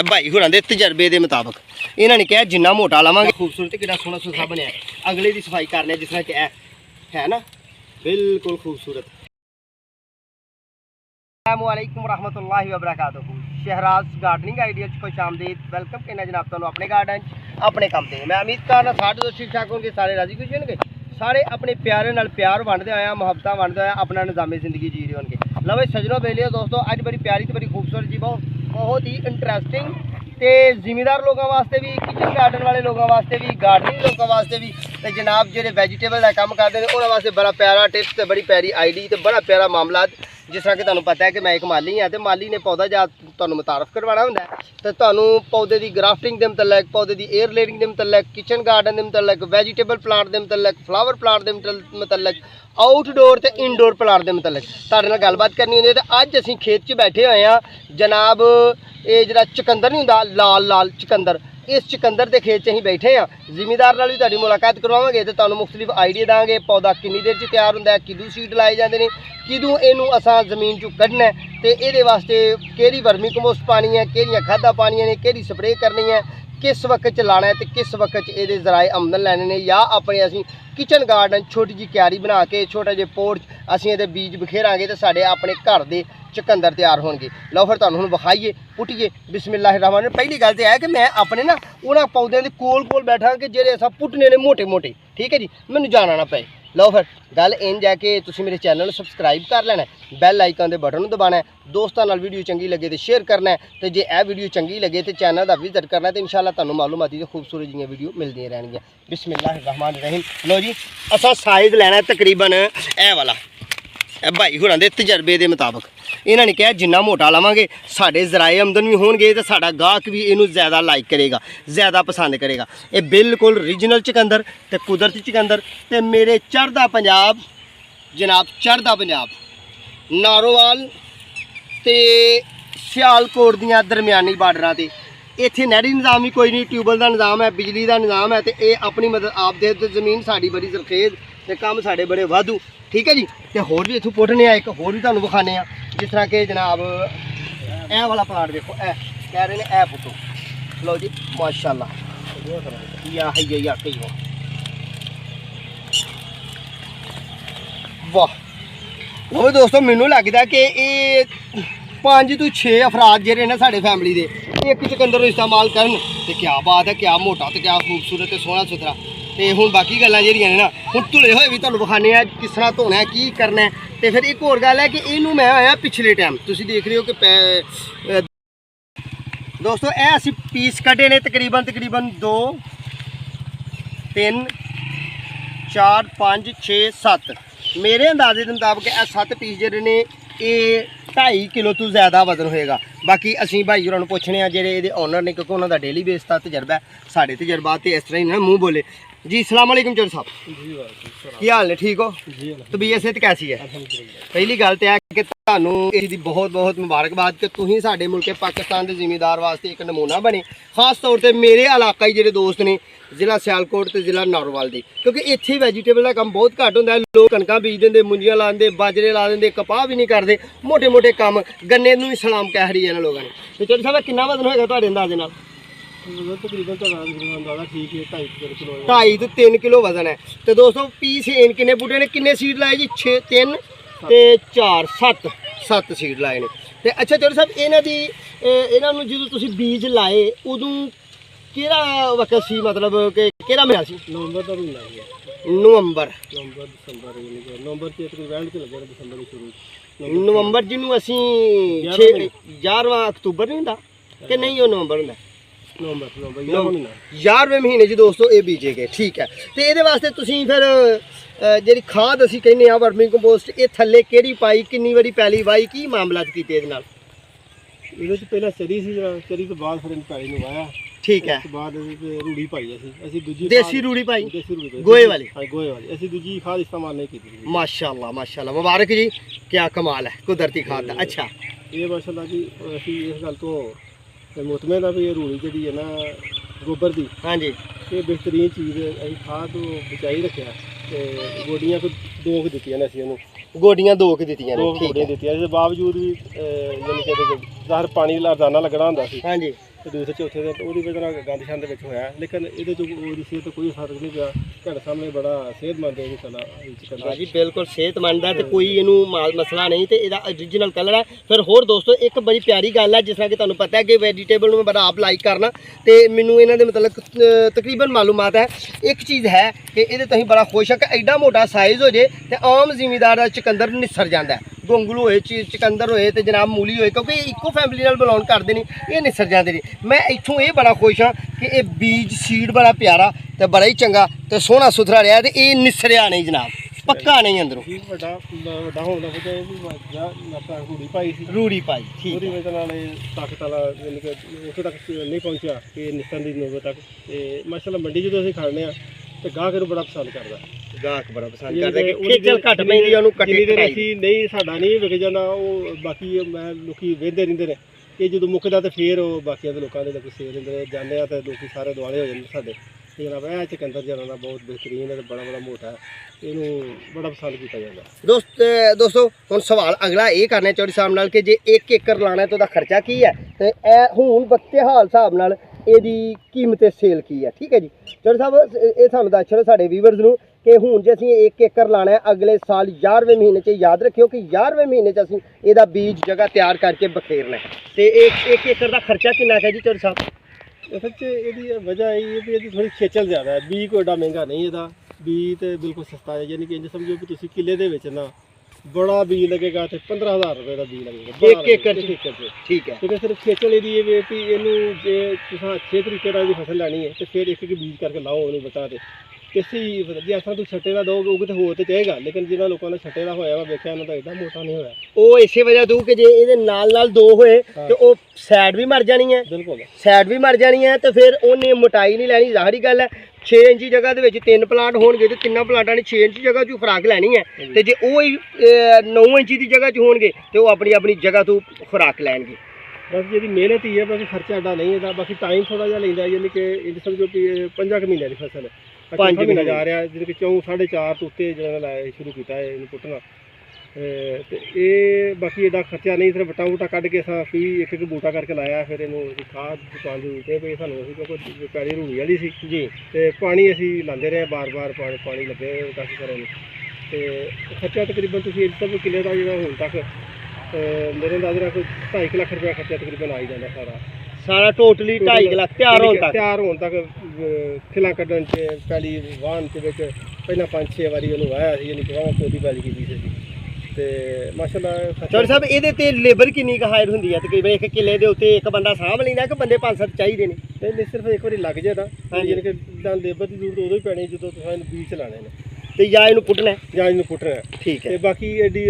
भाई होरां दे तजर्बे के मुताबिक इन्होंने कहा जिन्ना मोटा लवांगे खूबसूरत कि सोहना सुथरा बनया अगले की सफाई करने जिस तरह कि है ना बिल्कुल खूबसूरत। अस्सलामुअलैकुम रहमतुल्लाहि व बरकातुहू। शहराज गार्डनिंग आइडिया खुश आमदीद। वेलकम कहना जनाब तुहानू अपने गार्डन अपने काम से। मैं उम्मीद करना सारे दोस्त ठीक ठाक होंगे, सारे राजी खुश होंगे, सारे अपने प्यारे नाल प्यार वंडदे होया मुहब्बत वंडदे होया अपना निज़ामे जिंदगी जी रहे होंगे। लो भाई सजनों बेलियो दोस्तों अज बड़ी प्यारी तो बड़ी खूबसूरत जी बहुत ही इंटरेस्टिंग तो जिमीदार लोगों वास्ते भी किचन गार्डन वाले लोगों वास्ते भी गार्डनिंग लोगों वास्ते भी तो जनाब जो वैजीटेबल का काम करते हैं उन्होंने वास्ते बड़ा प्यारा टिप्स तो बड़ी प्यारी आईडी तो बड़ा प्यारा मामला। जिस तरह कि तुहानू पता है कि मैं एक माली हाँ तो माली ने पौधा जा तुहानू मुतारफ करवाना होंदा है तो तुहानू पौधे की ग्राफ्टिंग के मुतलक पौधे की एयर लेयरिंग के मुतलक किचन गार्डन के मुतलक वैजीटेबल प्लांट के मुतलक फ्लावर प्लांट के मुतलक आउटडोर तो इनडोर प्लांट के मुतलक तुहाडे नाल गलबात करनी होंदी है। तो अज असीं खेत च बैठे हुए हैं जनाब ये जिहड़ा चुकंदर नहीं हुंदा लाल लाल चुकंदर इस चुकंदर के खेत अं बैठे हाँ जिमीदार नाल भी तुहाडी मुलाकात करवावांगे तो तुहानू मुख्तलिफ आइडिया देंगे पौधा कितनी देर च तैयार होंदा है किदू सीड लाए जाते हैं किदू इनू असां जमीन चों कड्ढना है तो ये वास्ते किहड़ी वर्मी कंपोस्ट पानी है किहड़ियां खादां पानियां ने किहड़ी स्प्रे करनी है किस वक्त च लाना है तो किस वक्त ये जराए आमदन लैने ने या अपने असीं किचन गार्डन छोटी जी क्यारी बना के छोटा जिहा पोर्च असीं इहदे बीज बखेरांगे तो साडे अपने घर दे चुकंदर तैयार होंगे। लो फिर तुहानू हुण विखाइए पुट्टिए बिस्मिल्लाहिर्रहमानिर्रहीम। पहली गल तो है कि मैं अपने ना उन्होंने पौधों के कोल बैठा कि जेह्ड़े असां पुट्टने ने मोटे मोटे ठीक है जी मैनूं जाना ना पे। लो फिर गल इंज है कि तुसीं मेरे चैनल सबसक्राइब कर लेना है बैल आइकन के बटन दबाना है दोस्तों नाल वीडियो चंगी लगे तो शेयर करना है तो जे यह वीडियो चंगी लगे तो चैनल का विजिट करना है तो इंशाल्लाह तुहानू मालूमाती तो खूबसूरत जी वीडियो मिलती रहनियां। बिस्मिल्लाहिर्रहमानिर्रहीम। लो जी असां साइज़ लैना है तकरीबन ए वाला भाई होरां दे तजर्बे के मुताबिक इन्होंने कहा जिन्ना मोटा लवांगे साढ़े जराए आमदन भी होंगे तो साडा गाहक भी इनू ज़्यादा लाइक करेगा ज़्यादा पसंद करेगा। ये बिल्कुल रीजनल चुकंदर तो कुदरती चुकंदर तो मेरे चढ़दा पंजाब जनाब चढ़दा पंजाब नारोवाल तो सियालकोट दियां दरम्यानी बार्डरां ते इत्थे नैहरी निज़ाम भी कोई नहीं ट्यूबल का निज़ाम है बिजली का निज़ाम है तो ये अपनी मदद आप दे जमीन साड़ी बड़ी जरखेज तो काम साढ़े बड़े वाधू ठीक है जी। तो होर भी इत्थों पुट्टने एक होर भी तुहानू विखाने जिस तरह के जनाब ए वाला प्लांट देखो ए कह रहे हैं ए पुट्टो। लो जी माशाल्लाह या है या कई वाह। वो भी दोस्तों मैनू लगता कि ये 5 तो 6 अफराद जेह्ड़े ने साढ़े फैमिली के एक चुकंदर इस्तेमाल करन तो क्या बात है क्या मोटा तो क्या खूबसूरत तो सोहना सुथरा। तो हुण बाकी गल्लां जेह्ड़ियां ने ना हुण धुले होए भी तुहानू विखाने किस तरह धोना है की करना है। तो फिर एक होर गल है कि इनू मैं आया पिछले टाइम तुसीं देख रहे हो कि दोस्तों यह असीं पीस कड्ढे ने तकरीबन 2 3 4 5 6 7 मेरे अंदाजे के मुताबिक यह 7 पीस जेह्ड़े ने ये 2.5 किलो तो ज़्यादा वजन होएगा। बाकी असीं भाई होरां नूं पुछने जेह्ड़े इहदे ओनर ने क्योंकि उन्होंने डेली बेस का तजर्बा है साढ़े तजर्बा तो इस तरह ही ना मुँह बोले जी। अस्सलाम वालेकुम चौधरी साहब की हाल ने ठीक हो तबीयत सेहत कैसी है? पहली गल तो है कि तुहानू इसकी बहुत बहुत मुबारकबाद कि तुसीं साडे मुल्क पाकिस्तान के जिमीदार वास्ते एक नमूना बने खास तौर पर मेरे इलाकाई जेह्ड़े दोस्त ने जिला सियालकोट तो जिला नारोवाल के क्योंकि इत्थे वैजीटेबल का काम बहुत घट होंदा है। लोग कणकां बीज देंदे मुंजियां ला देंदे बाजरे ला देंदे कपाह भी नहीं करते मोटे मोटे काम गन्ने नूं भी सलाम कह रही है लोगों ने। तो चौधरी साहब कितना वजन होएगा तुहाडे अंदाजे नाल? तकरीबन ठीक है 2.5 तो 3 किलो वजन है। तो दोस्तों पीस किन्ने बूटे ने किन्ने सीड लाए जी 6 3 ते 4 7 सीड लाए ने। तो अच्छा चौधरी साहब इन्हां नूं जदों तुसीं बीज लाए उदों किहड़ा वक्त सी मतलब कि किहड़ा महीना सी? नवंबर का महीना नवंबर नवंबर से तकरीबन के लगे दिसंबर शुरू नवंबर जिन्हों असीं 11वां अक्तूबर नहीं हुंदा कि नहीं वो नवंबर हुंदा नवंबर 11वें महीने जी दोस्तों ये बीजे गए ठीक है। तो ये वास्ते तुसीं फिर जी खाद असीं कहने वर्मी कंपोस्ट ये थल्ले केड़ी पाई किन्नी वारी पैली वाई की मामला कीते इहदे नाल? ਇਹਦੇ ਚ ਪਹਿਲਾਂ ਚਰੀ ਤੋਂ ਬਾਅਦ ਫਿਰ ਪੈਲੀ ਨੂੰ ਵਾਇਆ ठीक है ਉਸ ਤੋਂ ਬਾਅਦ ਰੂੜੀ ਪਾਈ ਅਸੀਂ ਦੂਜੀ देसी रूड़ी पाई ਦੇਸੀ ਰੂੜੀ गोहे वाली ਗੋਹੇ ਵਾਲੀ ਅਸੀਂ ਦੂਜੀ ਖਾਦ ਇਸਤੇਮਾਲ ਨਹੀਂ ਕੀਤੀ। माशाल्लाह मुबारक जी क्या कमाल है कुदरती खाद का। अच्छा ਇਹ ਮਾਸ਼ਾਅੱਲਾ ਜੀ ਅਸੀਂ ਇਸ ਗੱਲ ਤੋਂ ਮੁਤਮਿਨ ਆ ਵੀ ਇਹ ਰੂੜੀ ਜਿਹੜੀ ਹੈ ਨਾ ਗੋਬਰ ਦੀ हाँ जी ਇਹ ਬਿਹਤਰੀਨ ਚੀਜ਼ ਹੈ। ਅਸੀਂ ਖਾਦ ਤੋਂ ਬਚਾਈ ਰੱਖਿਆ ਤੇ ਗੋਡੀਆਂ ਕੋ 2 ਦਿੱਤੀਆਂ ਨੇ ਅਸੀਂ ਉਹਨੂੰ ਗੋਡੀਆਂ 2 ਕਿ ਦਿੱਤੀਆਂ ਨੇ ਦੋ ਠੀਕ ਗੋਡੀਆਂ ਹੈ ਦਿੱਤੀਆਂ ਇਹਦੇ ਬਾਵਜੂਦ ਵੀ ਯਾਨੀ ਕਿ ਇਹਦੇ ਜ਼ਾਹਰ ਪਾਣੀ ਲਾਰਦਾਨਾ ਲੱਗਣਾ ਹੁੰਦਾ ਸੀ ਹਾਂਜੀ ਤੇ ਦੂਸਰੇ ਚੌਥੇ ਦਿਨ ਉਹਦੀ ਵਜ੍ਹਾ ਨਾਲ ਗੰਦ ਛੰਦ ਵਿੱਚ ਹੋਇਆ ਲੇਕਿਨ ਇਹਦੇ ਤੋਂ ਉਹਦੀ ਸਿਹਤ ਤੇ ਕੋਈ ਫਰਕ ਨਹੀਂ ਪਿਆ ਤੁਹਾਡੇ ਸਾਹਮਣੇ ਬੜਾ ਸਿਹਤਮੰਦ ਹੈ ਇਹ ਚਿਕਨ ਹਾਂਜੀ ਬਿਲਕੁਲ ਸਿਹਤਮੰਦ ਹੈ ਤੇ ਕੋਈ ਇਹਨੂੰ ਮਸਲਾ ਨਹੀਂ ਤੇ ਇਹਦਾ origignal ਕਲਰ ਹੈ। ਫਿਰ ਹੋਰ ਦੋਸਤੋ ਇੱਕ ਬੜੀ ਪਿਆਰੀ ਗੱਲ ਹੈ ਜਿਸ ਤਰ੍ਹਾਂ ਕਿ ਤੁਹਾਨੂੰ ਪਤਾ ਹੈ ਕਿ ਵੈਜੀਟੇਬਲ ਨੂੰ ਮੈਂ ਬੜਾ ਆਪ ਲਾਈਕ ਕਰਨਾ ਤੇ ਮੈਨੂੰ ਇਹਨਾਂ ਦੇ ਮਤਲਬ ਤਕਰੀਬਨ ਮਾਲੂਮਾਤ ਹੈ। ਇੱਕ ਚੀਜ਼ ਹੈ ਕਿ ਇਹਦੇ ਤੋਂ ਅਸੀਂ ਬੜਾ ਖੁਸ਼ ਹਾਂ ਕਿ ਐਡਾ ਮੋਟਾ ਸਾਈਜ਼ ਹੋ ਜੇ ਤੇ ਆਮ ਜ਼ਿਮੀਦਾਰ ਦਾ ਚੁਕੰਦਰ ਨਿਸਰ ਜਾਂਦਾ ਹੈ। ਗੋਂਗਲੂ ਹੋਏ ਚੁਕੰਦਰ ਹੋਏ ਤੇ ਜਨਾਬ ਮੂਲੀ ਹੋਏ ਕਿਉਂਕਿ ਇੱਕੋ ਫੈਮਿਲੀ ਨਾਲ ਬਿਲੋਂਗ ਕਰਦੇ ਨੇ ਇਹ ਨਿਸਰ ਜਾਂਦੇ ਨੇ। ਮੈਂ ਇੱਥੋਂ ਇਹ ਬੜਾ ਖੁਸ਼ ਹਾਂ ਕਿ ਇਹ ਬੀਜ ਸੀਡ ਬੜਾ ਪਿਆਰਾ ਤੇ ਬੜਾ ਹੀ ਚੰਗਾ ਤੇ ਸੋਹਣਾ ਸੁਥਰਾ ਰਿਹਾ ਤੇ ਇਹ ਨਿਸਰਿਆ ਨਹੀਂ ਜਨਾਬ ਪੱਕਾ ਨਹੀਂ ਅੰਦਰੋਂ ਵੱਡਾ ਹੋਣ ਦਾ ਵਜ੍ਹਾ ਇਹ ਵੀ ਆਪਾਂ ਰੂੜੀ ਪਾਈ ਸੀ ਰੂੜੀ ਪਾਈ ਠੀਕ ਉਹਦੀ ਵਜ੍ਹਾ ਨਾਲ ਇਹ ਤਾਕਤ ਵਾਲਾ ਯਾਨੀ ਕਿ ਉੱਥੇ ਤੱਕ ਨਹੀਂ ਪਹੁੰਚਿਆ ਕਿ ਨਿਸਰਨ ਦੀ ਨੌਬਤ ਤੱਕ ਤੇ ਮਾਸ਼ਾਅੱਲਾ ਮੰਡੀ ਜਦੋਂ ਅਸੀਂ ਖੜਨੇ ਆ ਤੇ ਗਾਹਕ ਨੂੰ ਬੜਾ ਪਸੰਦ ਕਰਦਾ ਗਾਹਕ ਬੜਾ ਪਸੰਦ ਕਰਦਾ ਕਿ ਖੇਚਲ ਘੱਟ ਪੈਂਦੀ ਉਹਨੂੰ ਕੱਟੇ ਕਟਾਈ ਅਸੀਂ ਨਹੀਂ ਸਾਡਾ ਨਹੀਂ ਵਿਕ ਜਾਂਦਾ ਉਹ ਬਾਕੀ ਮੈਂ ਲੋਕੀ ਵੇਖਦੇ ਰਹਿੰਦੇ ਨੇ ਇਹ ਜਦੋਂ ਮੁੱਕਦਾ ਤੇ ਫੇਰ ਉਹ ਬਾਕੀਆਂ ਦੇ ਲੋਕਾਂ ਦੇ ਲੋਕੀ ਸੇਲ ਦਿੰਦੇ ਨੇ ਜਾਂਦੇ ਆ ਤੇ ਲੋਕੀ ਸਾਰੇ ਦੁਆਲੇ ਹੋ ਜਾਂਦੇ ਸਾਡੇ ਤੇ ਜਨਾਬ ਇਹ ਚਿਕੰਦਰ ਜਿਹੜਾ ਦਾ ਬਹੁਤ ਬਿਹਤਰੀਨ ਹੈ ਤੇ ਬੜਾ ਮੋਟਾ ਇਹਨੂੰ ਬੜਾ ਪਸੰਦ ਕੀਤਾ ਜਾਂਦਾ। ਦੋਸਤੋ ਹੁਣ ਸਵਾਲ ਅਗਲਾ ਇਹ ਕਰਨਾ ਚੌਧਰੀ ਸਾਹਿਬ ਨਾਲ ਕਿ ਜੇ 1 ਏਕੜ ਲਾਣਾ ਤਾਂ ਉਹਦਾ ਖਰਚਾ ਕੀ ਹੈ ਤੇ ਇਹ ਹੁਣ ਬੱਤੇ ਹਾਲ ਹਿਸਾਬ ਨਾਲ ਇਹਦੀ ਕੀਮਤ ਸੇਲ ਕੀ ਹੈ ਠੀਕ ਹੈ ਜੀ ਚੌਧਰੀ ਸਾਹਿਬ ਇਹ ਸਾਨੂੰ ਦੱਸ ਛੜੋ ਸਾਡੇ ਵੀਵਰਸ ਨੂੰ ਕਿ ਹੁਣ ਜੇ ਅਸੀਂ 1 ਏਕੜ ਲਾਣਾ ਹੈ ਅਗਲੇ ਸਾਲ 11ਵੇਂ ਮਹੀਨੇ 'ਚ ਯਾਦ ਰੱਖਿਓ ਕਿ 11ਵੇਂ ਮਹੀਨੇ 'ਚ ਅਸੀਂ ਇਹਦਾ ਬੀਜ ਜਗ੍ਹਾ ਤਿਆਰ ਕਰਕੇ ਬਖੇਰਨਾ ਤੇ 1 ਏਕੜ ਦਾ ਖਰਚਾ ਕਿੰਨਾ ਹੈ ਜੀ ਚੌਧਰੀ ਸਾਹਿਬ? ਅਸਲ 'ਚ ਇਹਦੀ ਵਜ੍ਹਾ ਇਹ ਹੈ ਵੀ ਇਹਦੀ ਥੋੜੀ ਖੇਚਲ ਜ਼ਿਆਦਾ ਹੈ ਬੀ ਕੋਈ ਏਡਾ ਮਹਿੰਗਾ ਨਹੀਂ ਇਹਦਾ ਬੀ ਤੇ ਬਿਲਕੁਲ ਸਸਤਾ ਹੈ ਯਾਨੀ ਕਿ ਇੰਜ ਸਮਝੋ ਕਿ ਤੁਸੀਂ ਕਿੱਲੇ ਦੇ ਵਿੱਚ ਨਾ ਬੜਾ ਬੀਜ ਲੱਗੇਗਾ ਤੇ 15000 ਰੁਪਏ ਦਾ ਬੀਜ ਲੱਗੇਗਾ 1 ਏਕੜ 'ਚ ਠੀਕ ਹੈ ਕਿਉਂਕਿ ਸਿਰਫ ਖੇਚਲ ਇਹਦੀ ਇਹ ਵੀ ਇਹਨੂੰ ਜੇ ਤੁਸੀਂ ਅੱਛੇ ਤਰੀਕੇ ਨਾਲ ਇਹਦੀ ਫਸਲ ਲੈਣੀ ਹੈ ਤੇ ਫਿਰ ਇੱਕ ਬੀਜ ਕਰਕੇ ਲਾਓ ਉਹਨੂੰ ਬਤਾ ਤੇ ਕਿਸੇ ਜੇ ਅਸਾਂ ਤੂੰ ਛੱਟੇ ਦਾ ਦੋਗੇ ਉਹ ਤੇ ਹੋ ਤੇ ਚਾਹੇਗਾ ਲੇਕਿਨ ਜਿਹਨਾਂ ਲੋਕਾਂ ਨੇ ਛੱਟੇ ਦਾ ਹੋਇਆ ਵਾ ਵੇਖਿਆ ਉਹਨਾਂ ਦਾ ਏਡਾ ਮੋਟਾ ਨਹੀਂ ਹੋਇਆ ਉਹ ਇਸੇ ਵਜ੍ਹਾ ਤੋਂ ਕਿ ਜੇ ਇਹਦੇ ਨਾਲ 2 ਹੋਏ ਤੇ ਉਹ ਸਾਈਡ ਵੀ ਮਰ ਜਾਣੀ ਹੈ ਬਿਲਕੁਲ ਸਾਈਡ ਵੀ ਮਰ ਜਾਣੀ ਹੈ ਤੇ ਫਿਰ ਉਹਨੇ ਮੋਟਾਈ ਨਹੀਂ ਲੈਣੀ ਜ਼ਾਹਰੀ ਗੱਲ ਹੈ 6 ਇੰਚੀ ਜਗ੍ਹਾ ਦੇ ਵਿੱਚ 3 ਪਲਾਂਟ ਹੋਣਗੇ ਤੇ 3 ਪਲਾਂਟਾਂ ਨੇ 6 ਇੰਚੀ ਜਗ੍ਹਾ 'ਚ ਖੁਰਾਕ ਲੈਣੀ ਹੈ ਤੇ ਜੇ ਉਹ ਹੀ 9 ਇੰਚੀ ਦੀ ਜਗ੍ਹਾ 'ਚ ਹੋਣਗੇ ਤੇ ਉਹ ਆਪਣੀ ਜਗ੍ਹਾ ਤੋਂ ਖੁਰਾਕ ਲੈਣਗੇ। ਬਸ ਜਿਹਦੀ ਮਿਹਨਤ ਹੀ ਹੈ ਬਾਕੀ ਖਰਚਾ ਐਡਾ ਨਹੀਂ ਇਹਦਾ ਬਾਕੀ ਟਾਈਮ ਥੋੜਾ ਜਿਹਾ ਲੈਂਦਾ ਯਾਨੀ ਕਿ ਇਹ ਸਮਝੋ ਕਿ 5 ਮਹੀਨਿਆਂ ਦੀ ਫਸਲ ਹੈ 5 ਮਹੀਨੇ ਜਾ ਰਿਹਾ ਜਿਹਦੇ ਕਿ 4.5 ਤੋਂ ਉੱਤੇ ਜਿਹੜਾ ਲਾਇਆ ਸ਼ੁਰੂ ਕੀਤਾ ਹੈ ਇਹਨੂੰ ਪੁੱਟਣਾ ਤੇ ਇਹ ਬਾਕੀ ਇਹਦਾ ਖਰਚਾ ਨਹੀਂ ਸਿਰਫ ਵੱਟਾ ਬੂਟਾ ਕੱਢ ਕੇ ਅਸਾਂ ਵੀ ਇੱਕ ਬੂਟਾ ਕਰਕੇ ਲਾਇਆ ਫਿਰ ਇਹਨੂੰ ਖਾਦ ਦੁਕਾਨ ਦੇ ਉੱਤੇ ਪਈ ਸਾਨੂੰ ਅਸੀਂ ਕਿਉਂਕਿ ਪੈਲੀ ਰੂੜੀ ਵਾਲੀ ਸੀ ਜੀ ਤੇ ਪਾਣੀ ਅਸੀਂ ਲਾਉਂਦੇ ਰਹੇ ਬਾਰ-ਬਾਰ ਪਾਣੀ ਲੱਗੇ ਕਾਫੀ ਸਾਰੇ ਨੂੰ ਤੇ ਖਰਚਾ ਤਕਰੀਬਨ ਤੁਸੀਂ ਇਸ ਤੋਂ ਕਿੱਲੇ ਦਾ ਜਿਹੜਾ ਹੁਣ ਤੱਕ ਮੇਰੇ ਅੰਦਾਜ਼ੇ ਨਾਲ ਕੋਈ 2.5 ਲੱਖ ਰੁਪਏ ਖਰਚਾ ਤਕਰੀਬਨ ਆ ਹੀ ਜਾਂਦਾ ਸਾਰਾ ਟੋਟਲੀ 2.5 ਲੱਖ ਤਿਆਰ ਹੋਣ ਤੱਕ ਖਿਲਾਂ ਕੱਢਣ 'ਚ ਪਹਿਲੀ ਵਾਹਨ ਦੇ ਵਿੱਚ ਪਹਿਲਾਂ 5-6 ਵਾਰੀ ਉਹਨੂੰ ਵਾਇਆ ਸੀ ਯਾਨੀ ਕਿ ਵਾਹਨ ਕੋਦੀ ਪੈਲੀ ਕੀਤੀ ਸੀ ਤੇ ਮਾਸ਼ਾਅੱਲਾ ਚੌਧਰੀ ਸਾਹਿਬ ਇਹਦੇ ਤੇ ਲੇਬਰ ਕਿੰਨੀ ਕੁ ਹਾਇਰ ਹੁੰਦੀ ਹੈ ਤਕਰੀਬਨ ਇੱਕ ਕਿੱਲੇ ਦੇ ਉੱਤੇ ਇੱਕ ਬੰਦਾ ਸਾਂਭ ਲੈਂਦਾ ਕਿ ਬੰਦੇ 5-7 ਚਾਹੀਦੇ ਨੇ? ਨਹੀਂ ਸਿਰਫ ਇੱਕ ਵਾਰੀ ਲੱਗ ਜਾਏ ਤਾਂ ਯਾਨੀ ਕਿ ਜਾਂ ਲੇਬਰ ਦੀ ਜ਼ਰੂਰਤ ਉਦੋਂ ਹੀ ਪੈਣੀ ਜਦੋਂ ਤੁਸੀਂ ਬੀਜ ਚਲਾਣੇ ਨੇ ਤੇ ਜਾਂ ਇਹਨੂੰ ਪੁੱਟਣਾ ਜਾਂ ਇਹਨੂੰ ਪੁੱਟਣਾ ਠੀਕ ਹੈ ਤੇ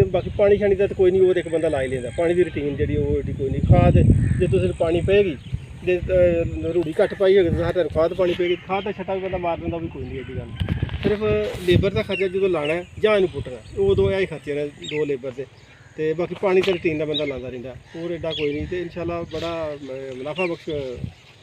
ਬਾਕੀ ਪਾਣੀ ਛਾਣੀ ਦਾ ਤਾਂ ਕੋਈ ਨਹੀਂ ਉਹ ਇੱਕ ਬੰਦਾ ਲਾ ਹੀ ਲੈਂਦਾ ਪਾਣੀ ਦੀ ਰੂਟੀਨ ਜਿਹੜੀ ਉਹ ਏਡੀ ਕੋਈ ਨਹੀਂ ਖਾਦ ਜੇ ਤੁਸੀਂ ਪਾਣੀ ਪਏਗੀ ਜੇ ਰੂੜੀ ਘੱਟ ਪਾਈ ਹੋਵੇ ਤਾਂ ਤੁਹਾਨੂੰ ਖਾਦ ਪਾਣੀ ਪਏਗੀ ਖਾਦ ਦਾ ਛੱਟਾ ਵੀ ਬੰਦਾ ਮਾਰ ਦਿੰਦਾ ਵੀ ਕੋਈ ਨਹੀਂ ਏਡੀ ਗੱਲ ਸਿਰਫ ਲੇਬਰ ਦਾ ਖਰਚਾ ਜਦੋਂ ਲਾਣਾ ਜਾਂ ਇਹਨੂੰ ਪੁੱਟਣਾ ਉਦੋਂ ਇਹ ਖਰਚੇ ਨੇ 2 ਲੇਬਰ ਦੇ ਤੇ ਬਾਕੀ ਪਾਣੀ ਤੇ ਰੂਟੀਨ ਦਾ ਬੰਦਾ ਲਾਉਂਦਾ ਰਹਿੰਦਾ ਹੋਰ ਏਡਾ ਕੋਈ ਨਹੀਂ ਤੇ ਇਨਸ਼ਾਅੱਲਾ ਬੜਾ ਮੁਨਾਫਾ ਬਖਸ਼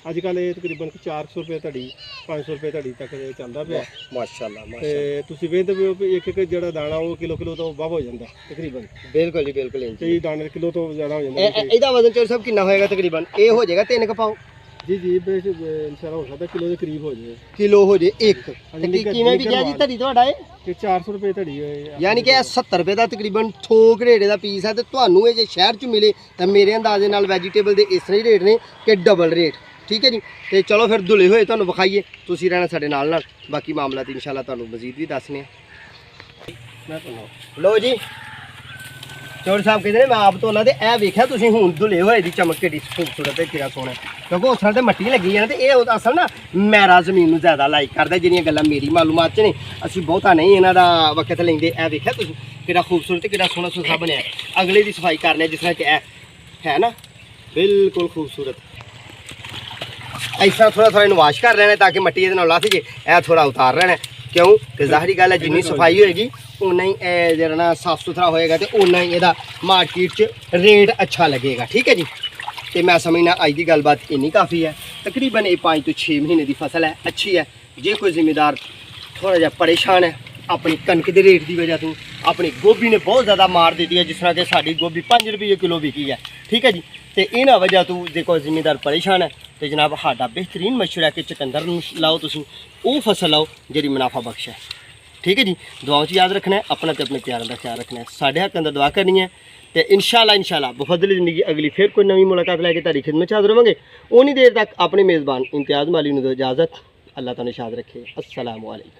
ਅੱਜ ਕੱਲ੍ਹ ਇਹ ਤਕਰੀਬਨ 400 ਰੁਪਏ ਧੜੀ 500 ਰੁਪਏ ਧੜੀ ਤੱਕ ਚੱਲਦਾ ਪਿਆ ਮਾਸ਼ਾਅੱਲਾ ਤੇ ਤੁਸੀਂ ਵੇਖਦੇ ਹੋ ਵੀ ਇੱਕ ਜਿਹੜਾ ਦਾਣਾ ਉਹ ਕਿਲੋ ਤੋਂ ਵੱਧ ਹੋ ਜਾਂਦਾ ਤਕਰੀਬਨ ਬਿਲਕੁਲ ਜੀ ਬਿਲਕੁਲ ਕਈ ਦਾਣੇ ਕਿਲੋ ਤੋਂ ਜ਼ਿਆਦਾ ਹੋ ਜਾਂਦਾ ਇਹਦਾ ਵਜ਼ਨ ਚੌਧਰੀ ਸਾਹਿਬ ਕਿੰਨਾ ਹੋਏਗਾ ਤਕਰੀਬਨ? ਇਹ ਹੋ ਜਾਏਗਾ 3 ਪਾਓ ਜੀ ਇਨਸ਼ਾਅੱਲਾ ਹੋ ਸਕਦਾ ਕਿਲੋ ਦੇ ਕਰੀਬ ਹੋ ਜਾਏ ਕਿਲੋ ਹੋ ਜੇ ਇੱਕ ਕਿਵੇਂ ਵੀ ਗਿਆ ਜੀ ਧੜੀ ਤੁਹਾਡਾ ਇਹ 400 ਰੁਪਏ ਧੜੀ ਹੋਏ ਯਾਨੀ ਕਿ ਇਹ 70 ਰੁਪਏ ਦਾ ਤਕਰੀਬਨ ਥੋਕ ਰੇਟ ਦਾ ਪੀਸ ਹੈ ਤੇ ਤੁਹਾਨੂੰ ਇਹ ਜੇ ਸ਼ਹਿਰ 'ਚ ਮਿਲੇ ਤਾਂ ਮੇਰੇ ਅੰਦਾਜ਼ੇ ਨਾਲ ਵੈਜੀਟੇਬਲ ਦੇ ਇਸ ਤਰ੍ਹਾਂ ਹੀ ਰੇਟ ਨੇ ਕਿ ਡਬਲ ਰੇਟ ਠੀਕ ਹੈ ਜੀ। ਤੇ ਚਲੋ ਫਿਰ ਧੁਲੇ ਹੋਏ ਤੁਹਾਨੂੰ ਵਿਖਾਈਏ ਤੁਸੀਂ ਰਹਿਣਾ ਸਾਡੇ ਨਾਲ ਬਾਕੀ ਮਾਮਲਾ ਤੇ ਇਨਸ਼ਾਅੱਲਾ ਤੁਹਾਨੂੰ ਮਜ਼ੀਦ ਵੀ ਦੱਸਨੇ ਆ। ਲਓ ਜੀ ਚੌਧਰੀ ਸਾਹਿਬ ਕਹਿੰਦੇ ਨੇ ਮੈਂ ਆਪ ਤੋਂ ਉਹਨਾਂ ਦੇ ਇਹ ਵੇਖਿਆ ਤੁਸੀਂ ਹੁਣ ਧੁਲੇ ਹੋਏ ਦੀ ਚਮਕ ਕਿੱਡੀ ਖੂਬਸੂਰਤ ਤੇ ਕਿਹੜਾ ਸੋਹਣਾ ਕਿਉਂਕਿ ਉਸ ਤਰ੍ਹਾਂ ਤੇ ਮੱਟੀ ਲੱਗੀ ਹੈ ਨਾ ਤੇ ਇਹ ਅਸਲ ਨਾ ਮੈਰਾ ਜ਼ਮੀਨ ਨੂੰ ਜ਼ਿਆਦਾ ਲਾਈਕ ਕਰਦਾ ਜਿਹੜੀਆਂ ਗੱਲਾਂ ਮੇਰੀ ਮਾਲੂਮਾਤ 'ਚ ਨੇ ਅਸੀਂ ਬਹੁਤਾ ਨਹੀਂ ਇਹਨਾਂ ਦਾ ਵਕਤ ਲੈਂਦੇ। ਇਹ ਵੇਖਿਆ ਤੁਸੀਂ ਕਿਹੜਾ ਖੂਬਸੂਰਤ ਤੇ ਕਿਹੜਾ ਸੋਹਣਾ ਸੁਥਰਾ ਬਣਿਆ ਅਗਲੇ ਦੀ ਸਫਾਈ ਕਰ ਲਿਆ ਜਿਸ ਤਰ੍ਹਾਂ ਕਿ ਇਹ ਹੈ ਨਾ ਬਿਲਕੁਲ ਖੂਬਸੂਰਤ ऐसा थोड़ा इन्हू वाश कर लेना ताकि मट्टी ये लथ जे ए थोड़ा उतार लेना क्यों कि जाहिर गल है जिन्नी सफाई होएगी उन्ना ही जरा ना साफ सुथरा होएगा तो उन्ना ही ये मार्केट च रेट अच्छा लगेगा ठीक है जी। तो मैं समझना अज की गलबात इन्नी काफ़ी है तकरीबन ये 5 तो 6 महीने की फसल है अच्छी है। जे कोई जिम्मेदार थोड़ा जहा परेशान है अपनी कनक के रेट की वजह तो ਆਪਣੀ ਗੋਭੀ ਨੇ ਬਹੁਤ ਜ਼ਿਆਦਾ ਮਾਰ ਦਿੱਤੀ ਹੈ, ਜਿਸ ਤਰ੍ਹਾਂ ਕਿ ਸਾਡੀ ਗੋਭੀ 5 ਰੁਪਏ ਕਿਲੋ ਵਿਕੀ ਹੈ। ਠੀਕ ਹੈ ਜੀ, ਤੇ ਇਹਨਾਂ ਵਜ੍ਹਾ ਤੋਂ ਦੇਖੋ ਜ਼ਿਮੀਂਦਾਰ ਪਰੇਸ਼ਾਨ ਹੈ। ਤੇ ਜਨਾਬ ਸਾਡਾ ਬਿਹਤਰੀਨ ਮਸ਼ਵਰਾ ਹੈ ਕਿ ਚੁਕੰਦਰ ਨੂੰ ਲਾਓ, ਤੁਸੀਂ ਉਹ ਫਸਲ ਲਾਓ ਜਿਹੜੀ ਮੁਨਾਫਾ ਬਖਸ਼ ਹੈ। ਠੀਕ ਹੈ ਜੀ, ਦੁਆਵਾਂ 'ਚ ਯਾਦ ਰੱਖਣਾ ਹੈ, ਆਪਣਾ ਤੇ ਆਪਣੇ ਪਿਆਰਾਂ ਦਾ ਖਿਆਲ ਰੱਖਣਾ ਹੈ। ਸਾਡੇ ਹੱਕ ਅੰਦਰ ਦੁਆ ਕਰਨੀ ਹੈ ਤੇ ਇਨਸ਼ਾਅੱਲਾ ਬਫਜ਼ਲ ਜ਼ਿੰਦਗੀ ਅਗਲੀ ਫਿਰ ਕੋਈ ਨਵੀਂ ਮੁਲਾਕਾਤ ਲੈ ਕੇ ਤੁਹਾਡੀ ਖਿਦਮਤ 'ਚ ਹਾਜ਼ਰ ਹੋਵਾਂਗੇ। ਉਨੀ ਦੇਰ ਤੱਕ ਆਪਣੇ ਮੇਜ਼ਬਾਨ ਇਮਤਿਆਜ਼ ਮਾਲੀ ਨੂੰ ਦਿਓ ਇਜਾਜ਼ਤ। ਅੱਲਾਹ ਤੁਹਾਨੂੰ ਸ਼ਾਦ ਰੱਖੇ। अस्सलाम वालेकुम।